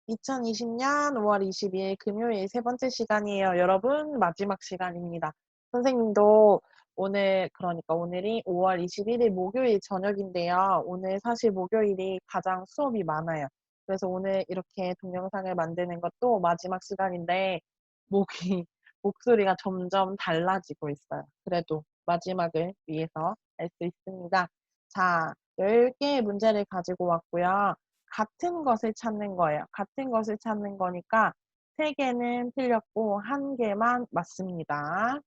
2020년 5월 22일 금요일 세 번째 시간이에요. 여러분, 마지막 시간입니다. 선생님도 오늘이 5월 21일 목요일 저녁인데요. 오늘 사실 목요일이 가장 수업이 많아요. 그래서 오늘 이렇게 동영상을 만드는 것도 마지막 시간인데, 목소리가 점점 달라지고 있어요. 그래도 마지막을 위해서 할 수 있습니다. 자, 10개의 문제를 가지고 왔고요. 같은 것을 찾는 거예요. 같은 것을 찾는 거니까 3개는 틀렸고 1개만 맞습니다.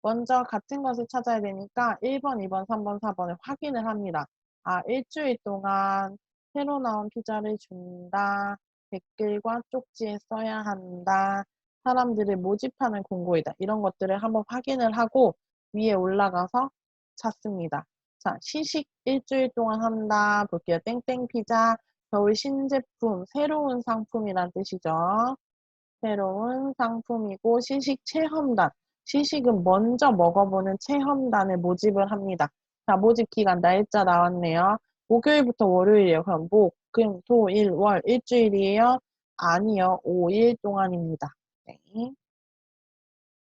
먼저 같은 것을 찾아야 되니까 1번, 2번, 3번, 4번을 확인을 합니다. 아, 일주일 동안 새로 나온 피자를 준다. 댓글과 쪽지에 써야 한다. 사람들을 모집하는 공고이다. 이런 것들을 한번 확인을 하고 위에 올라가서 찾습니다. 자, 시식 일주일 동안 한다. 볼게요. 땡땡 피자, 겨울 신제품, 새로운 상품이란 뜻이죠. 새로운 상품이고 시식 체험단. 시식은 먼저 먹어보는 체험단을 모집을 합니다. 자, 모집 기간 날짜 나왔네요. 목요일부터 월요일이에요. 그럼 목, 금, 토, 일, 월 일주일이에요? 아니요. 5일 동안입니다. 네.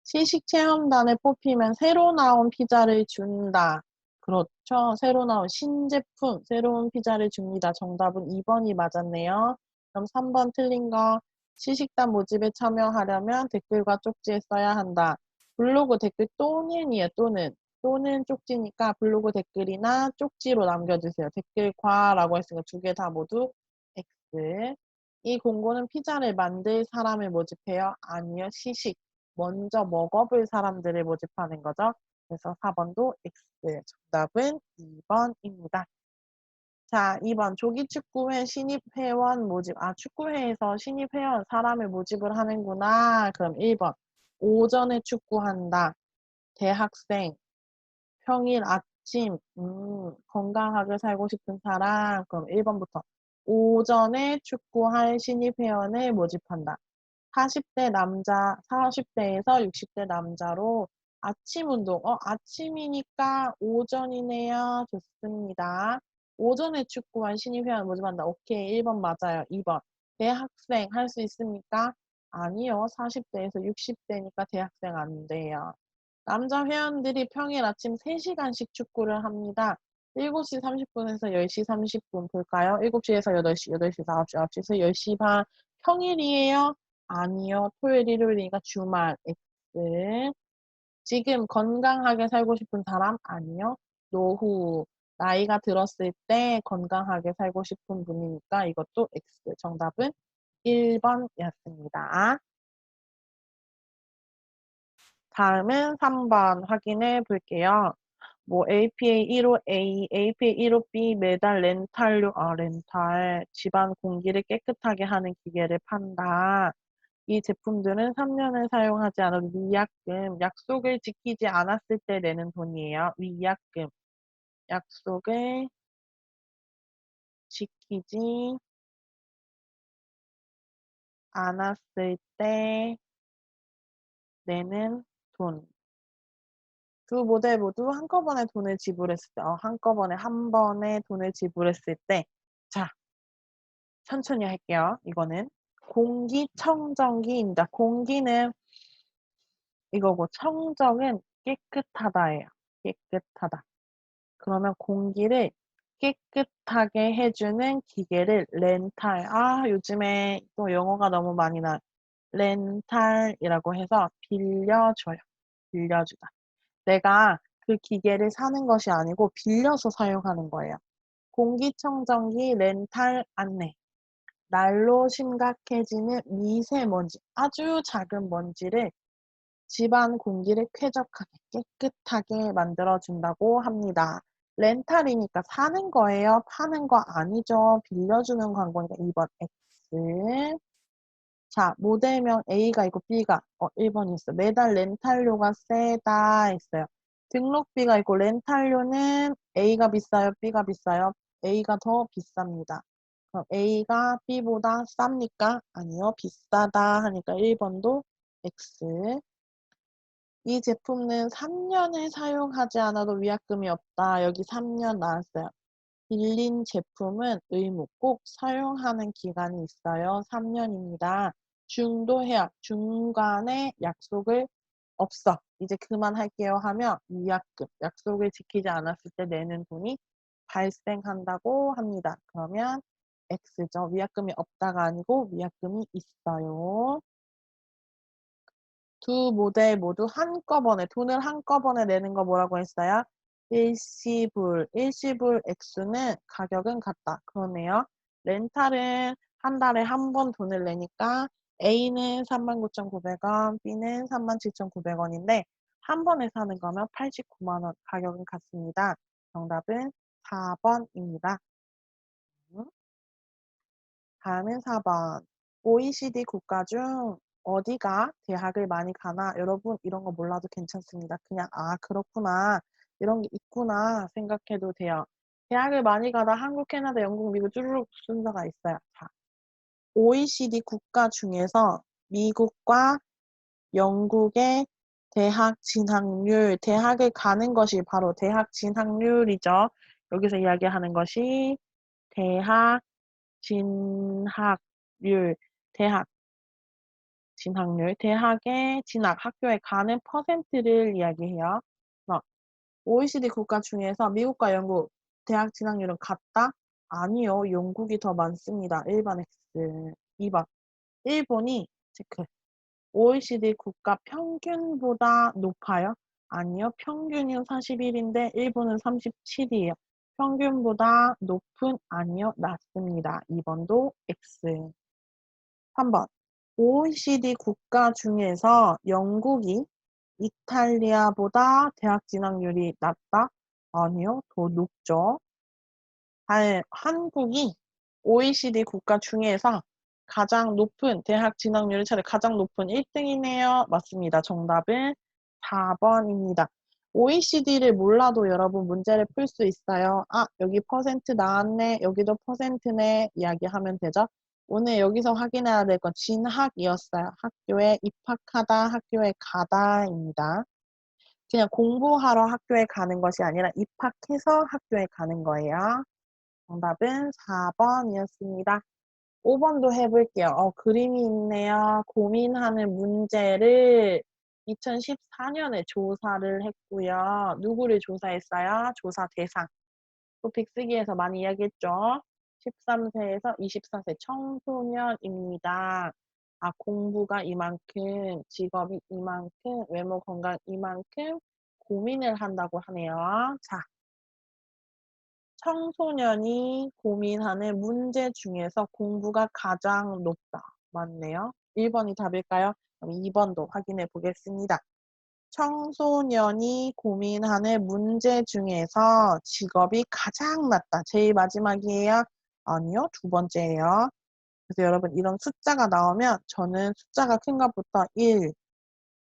시식 체험단을 뽑히면 새로 나온 피자를 준다. 그렇죠. 새로 나온 신제품, 새로운 피자를 줍니다. 정답은 2번이 맞았네요. 그럼 3번 틀린 거. 시식단 모집에 참여하려면 댓글과 쪽지에 써야 한다. 블로그 댓글 또는이에요. 또는 쪽지니까 블로그 댓글이나 쪽지로 남겨주세요. 댓글과라고 했으니까 2개 다 모두 X. 이 공고는 피자를 만들 사람을 모집해요. 아니요. 시식. 먼저 먹어볼 사람들을 모집하는 거죠. 그래서 4번도 X. 정답은 2번입니다. 자, 2번 조기축구회 신입회원 모집. 아, 축구회에서 신입회원 사람을 모집을 하는구나. 그럼 1번 오전에 축구한다. 대학생, 평일 아침, 건강하게 살고 싶은 사람. 그럼 1번부터 오전에 축구할 신입회원을 모집한다. 40대 남자, 40대에서 60대 남자로 아침 운동. 아침이니까 오전이네요. 좋습니다. 오전에 축구한 신입회원 모집한다. 오케이. 1번 맞아요. 2번. 대학생 할 수 있습니까? 아니요. 40대에서 60대니까 대학생 안 돼요. 남자 회원들이 평일 아침 3시간씩 축구를 합니다. 7시 30분에서 10시 30분 볼까요? 7시에서 8시, 8시에서 9시, 9시에서 10시 반. 평일이에요? 아니요. 토요일, 일요일이니까 주말 X. 지금 건강하게 살고 싶은 사람? 아니요. 노후. 나이가 들었을 때 건강하게 살고 싶은 분이니까 이것도 X. 정답은 1번이었습니다. 다음은 3번 확인해 볼게요. 뭐 APA 1호 A, APA 1호 B 매달 렌탈료, 렌탈 집안 공기를 깨끗하게 하는 기계를 판다. 이 제품들은 3년을 사용하지 않은 위약금, 약속을 지키지 않았을 때 내는 돈이에요. 위약금, 약속을 지키지 않았을 때 내는 돈. 두 모델 모두 한꺼번에 돈을 지불했을 때, 한꺼번에 한 번에 돈을 지불했을 때, 자, 천천히 할게요. 이거는 공기청정기입니다. 공기는 이거고 청정은 깨끗하다예요. 깨끗하다. 그러면 공기를 깨끗하게 해주는 기계를 렌탈. 요즘에 또 영어가 너무 많이 나. 렌탈이라고 해서 빌려줘요. 빌려주다. 내가 그 기계를 사는 것이 아니고 빌려서 사용하는 거예요. 공기청정기 렌탈 안내. 날로 심각해지는 미세먼지, 아주 작은 먼지를 집안 공기를 쾌적하게 깨끗하게 만들어준다고 합니다. 렌탈이니까 사는 거예요. 파는 거 아니죠. 빌려주는 광고니까 2번 X. 자, 모델명 A가 있고 B가 1번이 있어. 매달 렌탈료가 세다 했어요. 등록비가 있고 렌탈료는 A가 비싸요, B가 비싸요? A가 더 비쌉니다. 그럼 A가 B보다 쌉니까? 아니요, 비싸다 하니까 1번도 X. 이 제품은 3년을 사용하지 않아도 위약금이 없다. 여기 3년 나왔어요. 빌린 제품은 의무 꼭 사용하는 기간이 있어요. 3년입니다. 중도해약, 중간에 약속을 없어. 이제 그만할게요 하면 위약금, 약속을 지키지 않았을 때 내는 돈이 발생한다고 합니다. 그러면 X죠. 위약금이 없다가 아니고 위약금이 있어요. 두 모델 모두 한꺼번에 돈을 한꺼번에 내는 거 뭐라고 했어요? 일시불. 일시불 액수는 가격은 같다. 그러네요. 렌탈은 한 달에 한 번 돈을 내니까 A는 39,900원, B는 37,900원인데 한 번에 사는 거면 89만 원. 가격은 같습니다. 정답은 4번입니다. 다음은 4번. OECD 국가 중 어디가 대학을 많이 가나? 여러분 이런 거 몰라도 괜찮습니다. 그냥 아 그렇구나. 이런 게 있구나 생각해도 돼요. 대학을 많이 가다 한국, 캐나다, 영국, 미국 쭈루룩 순서가 있어요. 자, OECD 국가 중에서 미국과 영국의 대학 진학률, 대학을 가는 것이 바로 대학 진학률이죠. 여기서 이야기하는 것이 대학 진학률, 대학 진학률, 대학에 진학, 학교에 가는 퍼센트를 이야기해요. OECD 국가 중에서 미국과 영국 대학 진학률은 같다? 아니요. 영국이 더 많습니다. 1번 X. 2번. 일본이 체크. OECD 국가 평균보다 높아요? 아니요. 평균이 41인데 일본은 37이에요. 평균보다 높은 아니요. 낮습니다. 2번도 X. 3번. OECD 국가 중에서 영국이 이탈리아보다 대학 진학률이 낮다? 아니요. 더 높죠. 한국이 OECD 국가 중에서 가장 높은 대학 진학률을 차례 가장 높은 1등이네요. 맞습니다. 정답은 4번입니다. OECD를 몰라도 여러분 문제를 풀 수 있어요. 아, 여기 퍼센트 나왔네. 여기도 퍼센트네. 이야기하면 되죠. 오늘 여기서 확인해야 될 건 진학이었어요. 학교에 입학하다, 학교에 가다입니다. 그냥 공부하러 학교에 가는 것이 아니라 입학해서 학교에 가는 거예요. 정답은 4번이었습니다. 5번도 해볼게요. 그림이 있네요. 고민하는 문제를 2014년에 조사를 했고요. 누구를 조사했어요? 조사 대상. 토픽 쓰기에서 많이 이야기했죠. 13세에서 24세 청소년입니다. 아, 공부가 이만큼, 직업이 이만큼, 외모 건강 이만큼 고민을 한다고 하네요. 자, 청소년이 고민하는 문제 중에서 공부가 가장 높다. 맞네요. 1번이 답일까요? 그럼 2번도 확인해 보겠습니다. 청소년이 고민하는 문제 중에서 직업이 가장 낮다. 제일 마지막이에요? 아니요. 두 번째예요. 그래서 여러분 이런 숫자가 나오면 저는 숫자가 큰 것부터 1,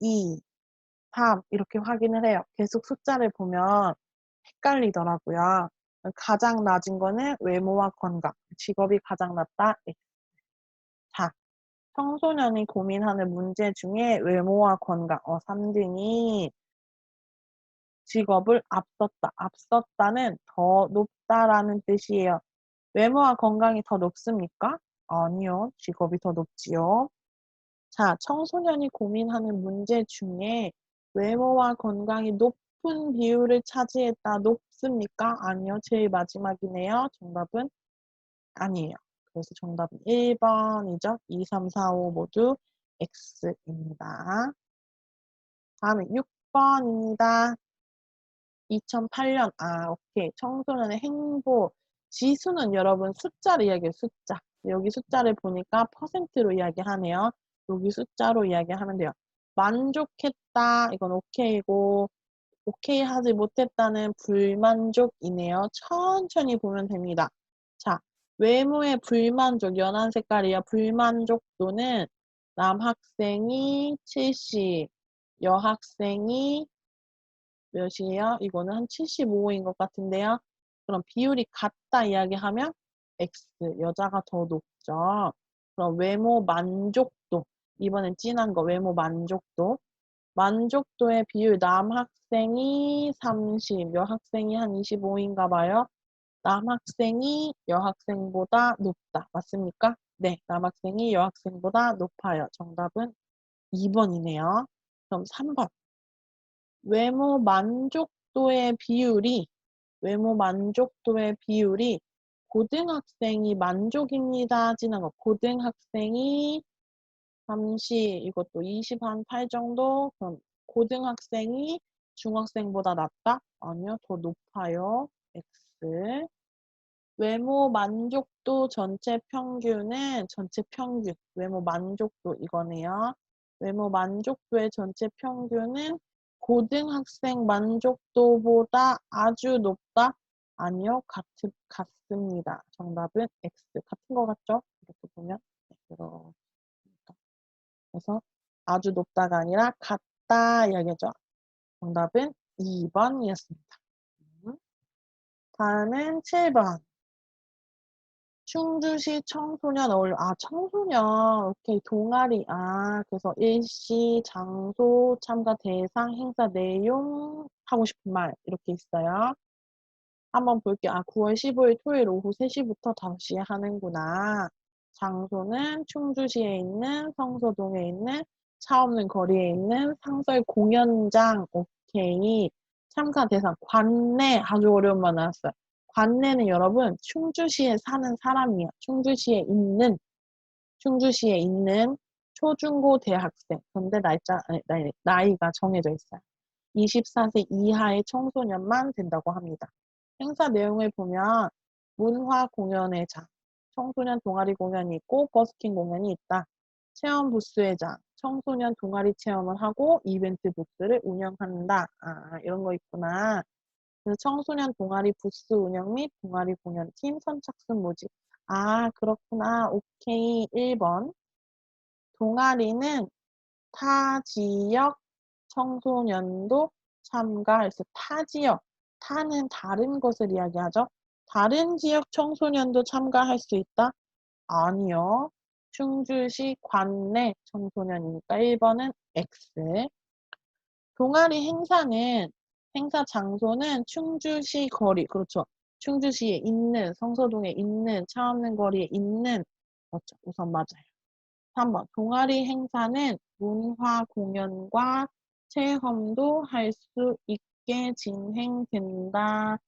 2, 3 이렇게 확인을 해요. 계속 숫자를 보면 헷갈리더라고요. 가장 낮은 거는 외모와 건강, 직업이 가장 낮다. 자, 청소년이 고민하는 문제 중에 외모와 건강, 3등이 직업을 앞섰다. 앞섰다는 더 높다라는 뜻이에요. 외모와 건강이 더 높습니까? 아니요. 직업이 더 높지요. 자, 청소년이 고민하는 문제 중에 외모와 건강이 높은 비율을 차지했다. 높습니까? 아니요. 제일 마지막이네요. 정답은 아니에요. 그래서 정답은 1번이죠. 2, 3, 4, 5 모두 X입니다. 다음에 6번입니다. 2008년, 오케이. 청소년의 행복 지수는 여러분 숫자를 이야기해요, 숫자. 여기 숫자를 보니까 퍼센트로 이야기하네요. 여기 숫자로 이야기하면 돼요. 만족했다, 이건 오케이고, 오케이 하지 못했다는 불만족이네요. 천천히 보면 됩니다. 자, 외모의 불만족, 연한 색깔이요. 불만족도는 남학생이 70, 여학생이 몇이에요? 이거는 한 75인 것 같은데요. 그럼 비율이 같다 이야기하면 X, 여자가 더 높죠. 그럼 외모 만족도, 이번엔 진한 거 외모 만족도. 만족도의 비율 남학생이 30, 여학생이 한 25인가 봐요. 남학생이 여학생보다 높다. 맞습니까? 네, 남학생이 여학생보다 높아요. 정답은 2번이네요. 그럼 3번. 외모 만족도의 비율이 고등학생이 만족입니다. 지난 거. 고등학생이 잠시 이것도 20 한 8 정도? 그럼 고등학생이 중학생보다 낫다? 아니요, 더 높아요. X. 외모 만족도 전체 평균, 외모 만족도 이거네요. 외모 만족도의 전체 평균은 고등학생 만족도보다 아주 높다? 아니요, 같습니다. 정답은 X. 같은 거 같죠? 이렇게 보면. 네, 그렇습니다. 그래서 아주 높다가 아니라 같다 이야기죠. 정답은 2번이었습니다. 다음은 7번. 충주시 청소년 청소년. 오케이. 동아리. 그래서 일시, 장소, 참가 대상, 행사 내용, 하고 싶은 말. 이렇게 있어요. 한번 볼게요. 9월 15일 토요일 오후 3시부터 5시에 하는구나. 장소는 충주시에 있는 성서동에 있는 차 없는 거리에 있는 상설 공연장. 오케이. 참가 대상. 관내. 아주 어려운 말 나왔어요. 관내는 여러분 충주시에 사는 사람이에요. 충주시에 있는 초중고 대학생. 근데 나이가 정해져 있어요. 24세 이하의 청소년만 된다고 합니다. 행사 내용을 보면 문화 공연의 장, 청소년 동아리 공연이 있고 버스킹 공연이 있다. 체험 부스의 장, 청소년 동아리 체험을 하고 이벤트 부스를 운영한다. 이런 거 있구나. 그래서 청소년 동아리 부스 운영 및 동아리 공연팀 선착순 모집. 그렇구나. 오케이. 1번. 동아리는 타 지역 청소년도 참가해서 타 지역. 타는 다른 것을 이야기하죠. 다른 지역 청소년도 참가할 수 있다? 아니요. 충주시 관내 청소년이니까 1번은 X. 동아리 행사 장소는 충주시 거리, 그렇죠. 충주시에 있는, 성서동에 있는, 차 없는 거리에 있는, 맞죠. 우선 맞아요. 3번. 동아리 행사는 문화 공연과 체험도 할 수 있게 진행된다.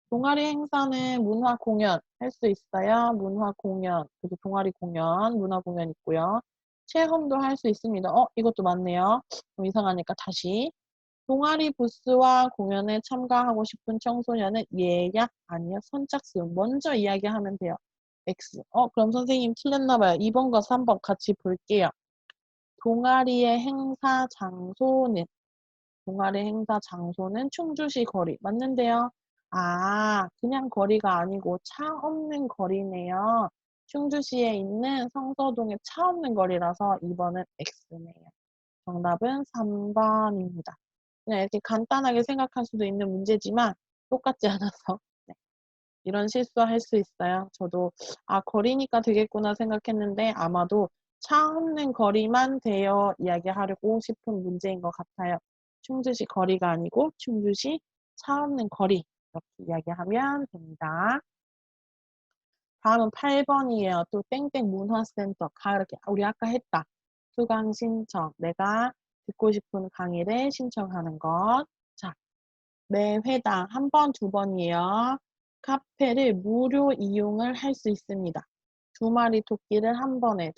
동아리 행사는 문화 공연 할 수 있어요. 문화 공연, 그리고 동아리 공연, 문화 공연 있고요. 체험도 할 수 있습니다. 이것도 맞네요. 이상하니까 다시. 동아리 부스와 공연에 참가하고 싶은 청소년은 예약 아니요 선착순 먼저 이야기하면 돼요. X. 그럼 선생님 틀렸나 봐요. 2번과 3번 같이 볼게요. 동아리의 행사 장소는 충주시 거리 맞는데요. 그냥 거리가 아니고 차 없는 거리네요. 충주시에 있는 성서동의 차 없는 거리라서 2번은 X네요. 정답은 3번입니다. 그냥 이렇게 간단하게 생각할 수도 있는 문제지만 똑같지 않아서 네. 이런 실수할 수 있어요. 저도 거리니까 되겠구나 생각했는데 아마도 차 없는 거리만 되어 이야기하려고 싶은 문제인 것 같아요. 충주시 거리가 아니고 충주시 차 없는 거리 이렇게 이야기하면 됩니다. 다음은 8번이에요. 또 땡땡 문화센터 이렇게 우리 아까 했다. 수강 신청. 내가 듣고 싶은 강의를 신청하는 것. 자, 매 회당 한 번, 2번이에요. 카페를 무료 이용을 할 수 있습니다. 두 마리 토끼를 한 번에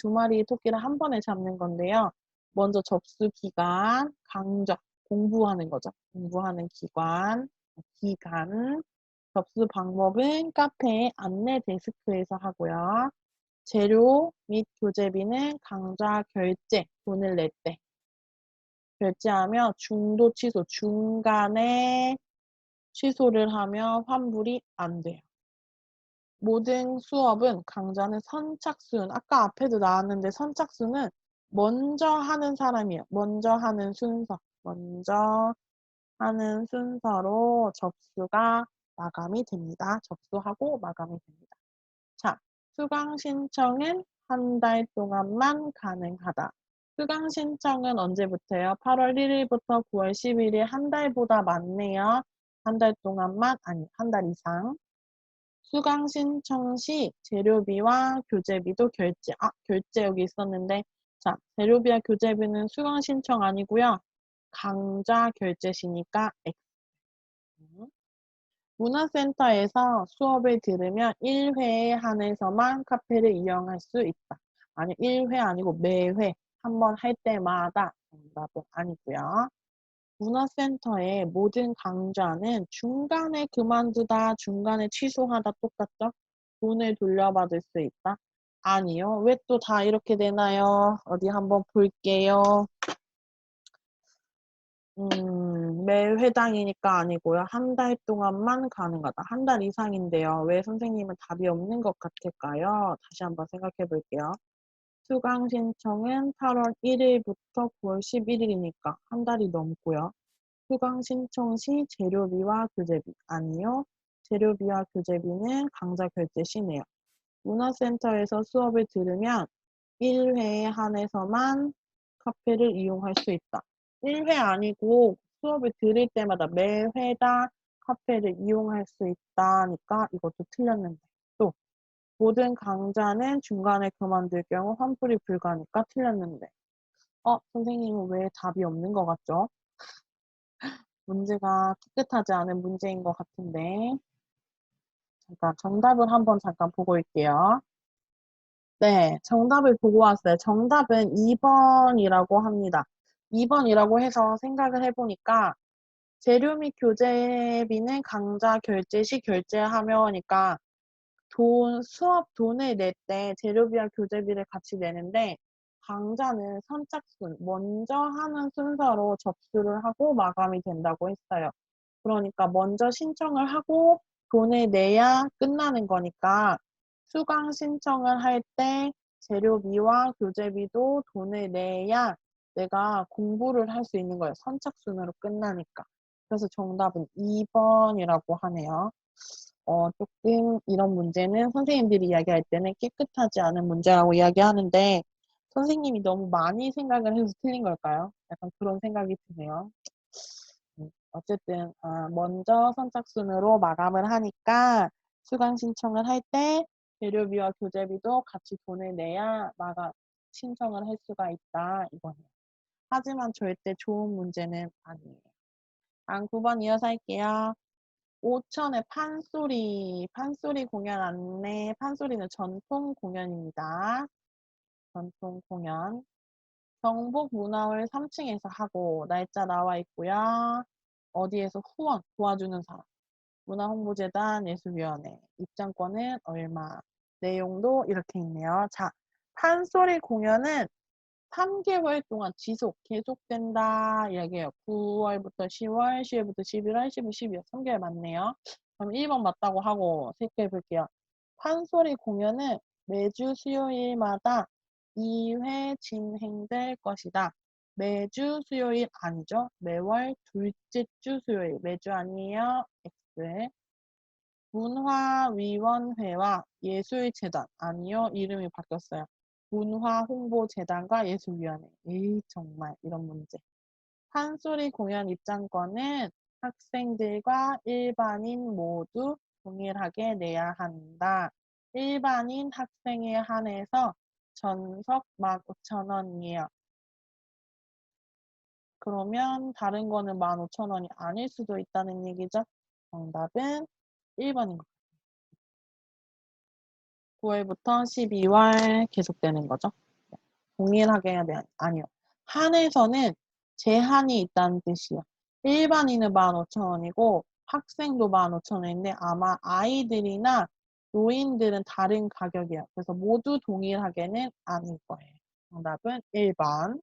잡는 건데요. 먼저 접수 기간, 강좌, 공부하는 거죠. 공부하는 기간. 접수 방법은 카페의 안내 데스크에서 하고요. 재료 및 교재비는 강좌 결제, 돈을 낼 때. 결제하며 중도 취소, 중간에 취소를 하면 환불이 안 돼요. 모든 수업은 강좌는 선착순, 아까 앞에도 나왔는데 선착순은 먼저 하는 사람이에요. 먼저 하는 순서로 접수가 마감이 됩니다. 접수하고 마감이 됩니다. 자, 수강 신청은 한 달 동안만 가능하다. 수강 신청은 언제부터요? 8월 1일부터 9월 10일에 한 달보다 많네요. 한 달 동안만, 한 달 이상. 수강 신청 시 재료비와 교재비도 결제. 결제 여기 있었는데. 자, 재료비와 교재비는 수강 신청 아니고요. 강좌 결제시니까 X. 문화센터에서 수업을 들으면 1회에 한해서만 카페를 이용할 수 있다. 아니, 1회 아니고 매회 한 번 할 때마다. 정답은 아니고요. 문화센터의 모든 강좌는 중간에 그만두다, 중간에 취소하다 똑같죠? 돈을 돌려받을 수 있다? 아니요. 왜 또 다 이렇게 되나요? 어디 한번 볼게요. 매 회당이니까 아니고요. 한 달 동안만 가능하다. 한 달 이상인데요. 왜 선생님은 답이 없는 것 같을까요? 다시 한번 생각해 볼게요. 수강 신청은 8월 1일부터 9월 11일이니까 한 달이 넘고요. 수강 신청 시 재료비와 교재비. 아니요. 재료비와 교재비는 강좌 결제 시네요. 문화센터에서 수업을 들으면 1회에 한해서만 카페를 이용할 수 있다. 1회 아니고 수업을 들을 때마다 매회다 카페를 이용할 수 있다니까 이것도 틀렸는데. 또 모든 강좌는 중간에 그만둘 경우 환불이 불가하니까 틀렸는데. 선생님은 왜 답이 없는 것 같죠? 문제가 깨끗하지 않은 문제인 것 같은데. 잠깐 정답을 한번 잠깐 보고 올게요. 네, 정답을 보고 왔어요. 정답은 2번이라고 합니다. 2번이라고 해서 생각을 해보니까 재료 및 교재비는 강좌 결제 시 결제하며니까 수업 돈을 낼 때 재료비와 교재비를 같이 내는데 강좌는 선착순, 먼저 하는 순서로 접수를 하고 마감이 된다고 했어요. 그러니까 먼저 신청을 하고 돈을 내야 끝나는 거니까 수강 신청을 할 때 재료비와 교재비도 돈을 내야 내가 공부를 할 수 있는 거예요. 선착순으로 끝나니까. 그래서 정답은 2번이라고 하네요. 조금 이런 문제는 선생님들이 이야기할 때는 깨끗하지 않은 문제라고 이야기하는데 선생님이 너무 많이 생각을 해서 틀린 걸까요? 약간 그런 생각이 드네요. 어쨌든 먼저 선착순으로 마감을 하니까 수강 신청을 할 때 재료비와 교재비도 같이 돈을 내야 신청을 할 수가 있다 이거네요. 하지만 절대 좋은 문제는 아니에요. 다음 9번 이어서 할게요. 5천의 판소리 공연 안내. 판소리는 전통 공연입니다. 전통 공연. 경복문화홀 3층에서 하고 날짜 나와 있고요. 어디에서 후원 도와주는 사람. 문화홍보재단 예술위원회. 입장권은 얼마. 내용도 이렇게 있네요. 자, 판소리 공연은 3개월 동안 계속된다 이야기해요. 9월부터 10월, 10월부터 11월, 11월, 12월 3개월 맞네요. 그럼 1번 맞다고 하고 체크해 볼게요. 판소리 공연은 매주 수요일마다 2회 진행될 것이다. 매주 수요일 아니죠. 매월 둘째 주 수요일. 매주 아니에요. X. 문화위원회와 예술재단. 아니요. 이름이 바뀌었어요. 문화홍보재단과 예술위원회. 정말 이런 문제. 판소리 공연 입장권은 학생들과 일반인 모두 동일하게 내야 한다. 일반인 학생에 한해서 전석 15,000원이에요. 그러면 다른 거는 15,000원이 아닐 수도 있다는 얘기죠. 정답은 1번인 것 같아요. 9월부터 12월 계속되는 거죠. 동일하게 해야 돼. 아니요. 한에서는 제한이 있다는 뜻이요. 일반인은 15,000원이고 학생도 15,000원인데 아마 아이들이나 노인들은 다른 가격이에요. 그래서 모두 동일하게는 아닐 거예요. 정답은 1번.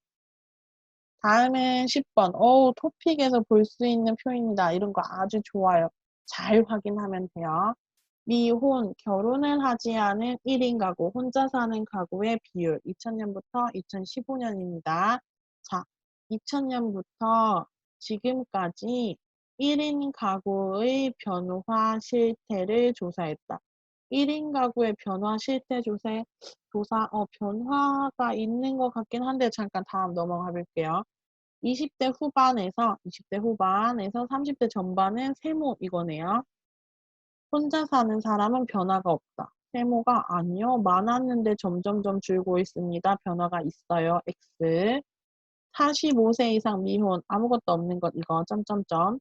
다음은 10번. 토픽에서 볼 수 있는 표현이다. 이런 거 아주 좋아요. 잘 확인하면 돼요. 미혼, 결혼을 하지 않은 1인 가구, 혼자 사는 가구의 비율 2000년부터 2015년입니다. 자, 2000년부터 지금까지 1인 가구의 변화 실태를 조사했다. 1인 가구의 변화 실태 변화가 있는 것 같긴 한데 잠깐 다음 넘어가 볼게요. 20대 후반에서 30대 전반은 세모 이거네요. 혼자 사는 사람은 변화가 없다. 세모가 아니요. 많았는데 점점점 줄고 있습니다. 변화가 있어요. X. 45세 이상 미혼 아무것도 없는 것 이거 점점점.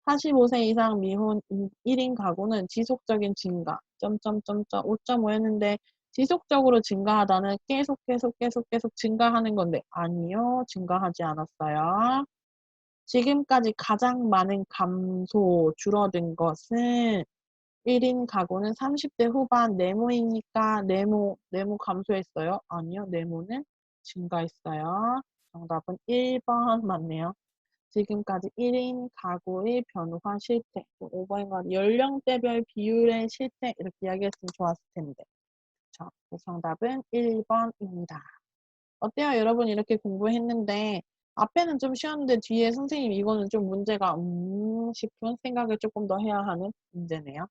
45세 이상 미혼 1인 가구는 지속적인 증가 점점점점 5.5였는데 지속적으로 증가하다는 계속 증가하는 건데 아니요. 증가하지 않았어요. 지금까지 가장 많은 감소 줄어든 것은 1인 가구는 30대 후반 네모이니까 네모 감소했어요. 아니요. 네모는 증가했어요. 정답은 1번 맞네요. 지금까지 1인 가구의 변화 실태 5번인 것 같아요. 연령대별 비율의 실태 이렇게 이야기했으면 좋았을 텐데 자, 정답은 1번입니다. 어때요? 여러분 이렇게 공부했는데 앞에는 좀 쉬웠는데 뒤에 선생님 이거는 좀 문제가 싶은 생각을 조금 더 해야 하는 문제네요.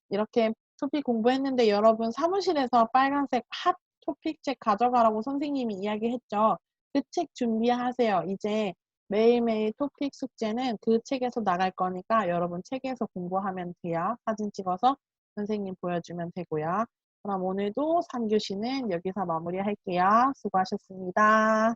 이렇게 토픽 공부했는데 여러분 사무실에서 빨간색 핫 토픽 책 가져가라고 선생님이 이야기했죠. 그 책 준비하세요. 이제 매일매일 토픽 숙제는 그 책에서 나갈 거니까 여러분 책에서 공부하면 돼요. 사진 찍어서 선생님 보여주면 되고요. 그럼 오늘도 3교시는 여기서 마무리할게요. 수고하셨습니다.